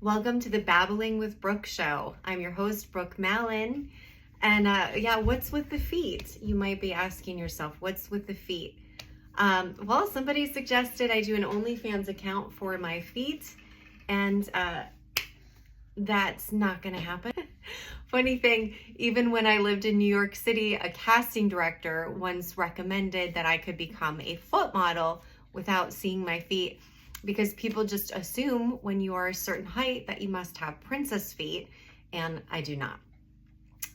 Welcome to the Babbling with Brooke show. I'm your host, Brooke Mallon. And what's with the feet? You might be asking yourself, what's with the feet? Well, somebody suggested I do an OnlyFans account for my feet, and that's not gonna happen. Funny thing, even when I lived in New York City, a casting director once recommended that I could become a foot model without seeing my feet, because people just assume when you are a certain height that you must have princess feet, and I do not.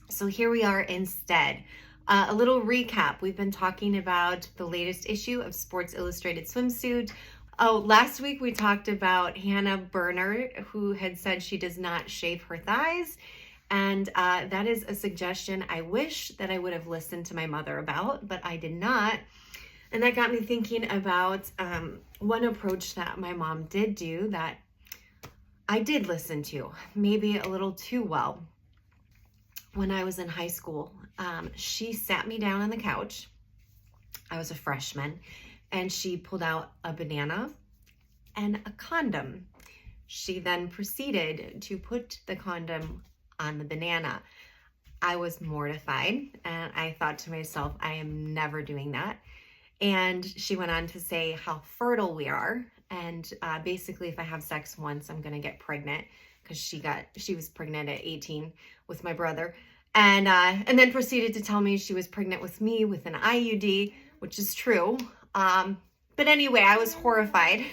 So here we are instead. A little recap. We've been talking about the latest issue of Sports Illustrated Swimsuit. Oh, last week we talked about Hannah Berner, who had said she does not shave her thighs. And that is a suggestion I wish that I would have listened to my mother about, but I did not. And that got me thinking about one approach that my mom did do that I did listen to, maybe a little too well. When I was in high school, she sat me down on the couch. I was a freshman, and she pulled out a banana and a condom. She then proceeded to put the condom on the banana. I was mortified, and I thought to myself, I am never doing that. And she went on to say how fertile we are, and basically if I have sex once, I'm gonna get pregnant, because she was pregnant at 18 with my brother, and then proceeded to tell me she was pregnant with me with an IUD, which is true. But anyway, I was horrified.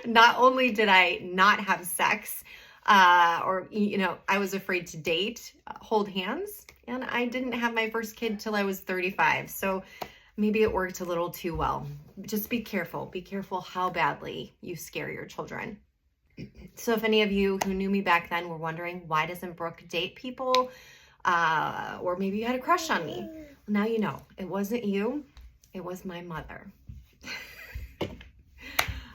Not only did I not have sex, I was afraid to date, hold hands, and I didn't have my first kid till I was 35. So maybe it worked a little too well. Just be careful. Be careful how badly you scare your children. So if any of you who knew me back then were wondering, why doesn't Brooke date people? Or maybe you had a crush on me. Well, now you know. It wasn't you. It was my mother.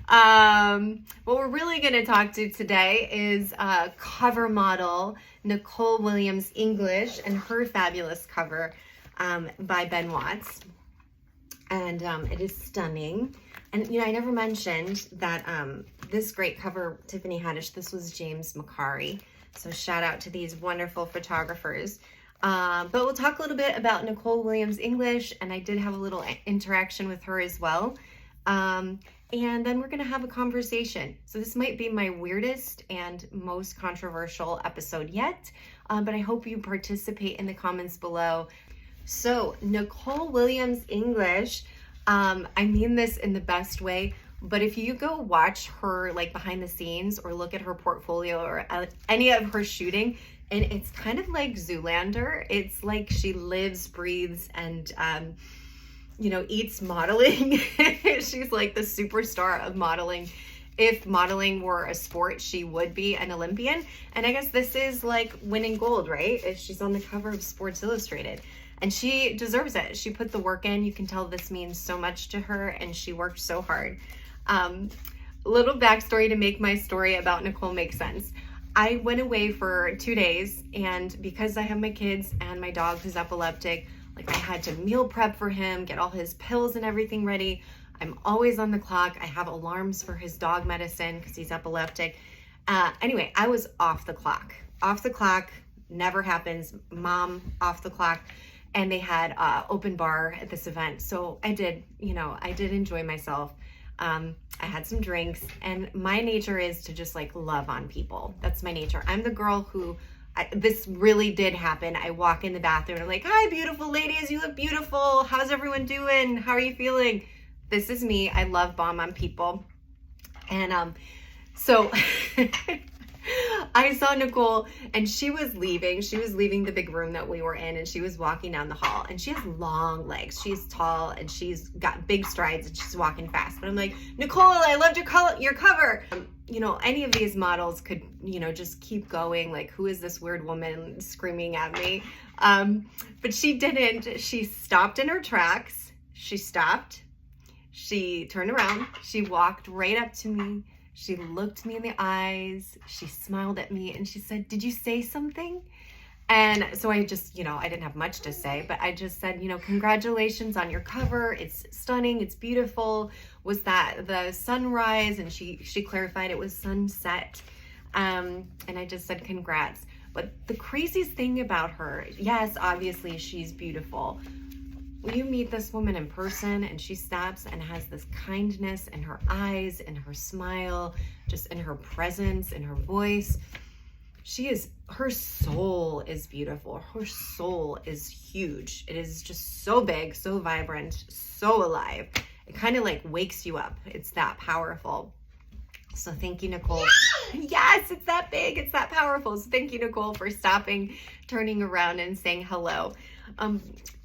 What we're really going to talk to today is cover model Nicole Williams English and her fabulous cover by Ben Watts. And it is stunning. And, I never mentioned that this great cover, Tiffany Haddish, this was James McCary. So shout out to these wonderful photographers. But we'll talk a little bit about Nicole Williams English, and I did have a little interaction with her as well. And then we're going to have a conversation. So this might be my weirdest and most controversial episode yet, but I hope you participate in the comments below. So Nicole Williams English, I mean this in the best way, but if you go watch her like behind the scenes or look at her portfolio or any of her shooting, and it's kind of like Zoolander. It's like she lives, breathes, and eats modeling. She's like the superstar of modeling. If modeling were a sport, she would be an Olympian. And I guess this is like winning gold, right? If she's on the cover of Sports Illustrated. And she deserves it. She put the work in. You can tell this means so much to her, and she worked so hard. Little backstory to make my story about Nicole make sense. I went away for 2 days, and because I have my kids and my dog who's epileptic, like I had to meal prep for him, get all his pills and everything ready. I'm always on the clock. I have alarms for his dog medicine because he's epileptic. Anyway, I was off the clock. Off the clock, never happens. Mom, off the clock. And they had open bar at this event. So I did enjoy myself. I had some drinks, and my nature is to just like love on people. That's my nature. I'm the girl who, this really did happen. I walk in the bathroom and I'm like, hi, beautiful ladies. You look beautiful. How's everyone doing? How are you feeling? This is me. I love bomb on people. And so I saw Nicole, and she was leaving. She was leaving the big room that we were in, and she was walking down the hall, and she has long legs. She's tall, and she's got big strides, and she's walking fast. But I'm like, Nicole, I loved your cover. Any of these models could, just keep going. Like, who is this weird woman screaming at me? But she didn't. She stopped in her tracks. She stopped. She turned around. She walked right up to me. She looked me in the eyes, she smiled at me, and she said, did you say something? And so I just, I didn't have much to say, but I just said, congratulations on your cover. It's stunning. It's beautiful. Was that the sunrise? And she clarified it was sunset. And I just said, congrats. But the craziest thing about her, yes, obviously she's beautiful. When you meet this woman in person and she stops and has this kindness in her eyes, in her smile, just in her presence, in her voice, her soul is beautiful. Her soul is huge. It is just so big, so vibrant, so alive. It kind of like wakes you up. It's that powerful. So thank you, Nicole. Yes, it's that big. It's that powerful. So thank you, Nicole, for stopping, turning around and saying hello.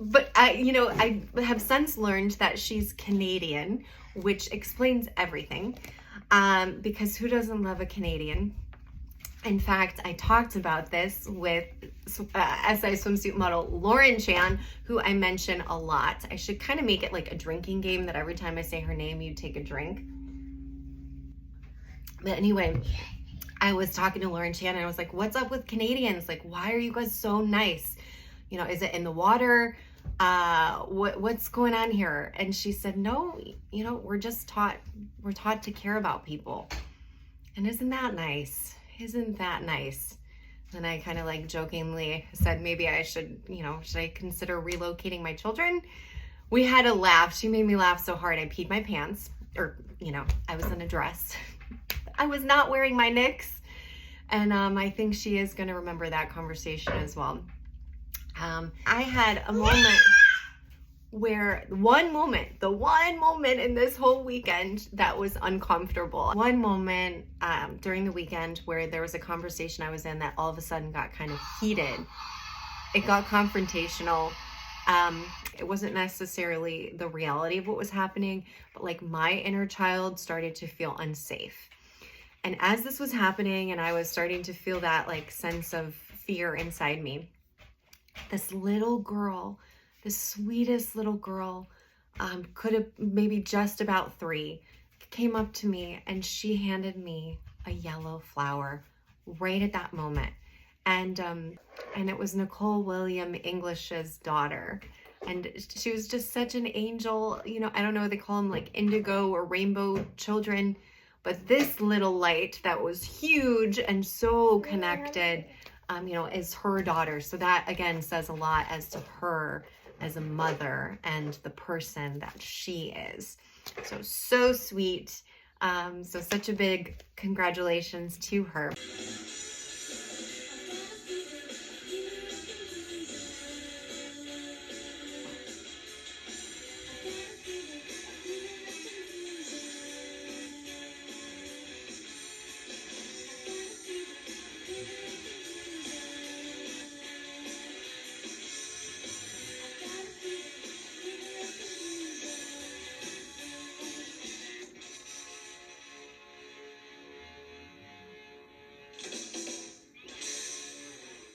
But I have since learned that she's Canadian, which explains everything. Because who doesn't love a Canadian? In fact, I talked about this with SI swimsuit model Lauren Chan, who I mention a lot. I should kind of make it like a drinking game that every time I say her name, you take a drink. But anyway, I was talking to Lauren Chan and I was like, what's up with Canadians? Like, why are you guys so nice? You know, is it in the water? What's going on here? And she said, no, you know, we're taught to care about people. And isn't that nice? Isn't that nice? And I kind of like jokingly said, maybe I should, should I consider relocating my children? We had a laugh. She made me laugh so hard I peed my pants, or, I was in a dress. I was not wearing my Nicks. And I think she is going to remember that conversation as well. I had a moment where the one moment in this whole weekend that was uncomfortable. One moment during the weekend where there was a conversation I was in that all of a sudden got kind of heated. It got confrontational. It wasn't necessarily the reality of what was happening, but like my inner child started to feel unsafe. And as this was happening and I was starting to feel that like sense of fear inside me, this little girl, the sweetest little girl, could have maybe just about 3, came up to me and she handed me a yellow flower right at that moment. And it was Nicole William English's daughter. And she was just such an angel. I don't know, they call them like indigo or rainbow children, but this little light that was huge and so connected, is her daughter. So that again says a lot as to her as a mother and the person that she is. So sweet. So such a big congratulations to her.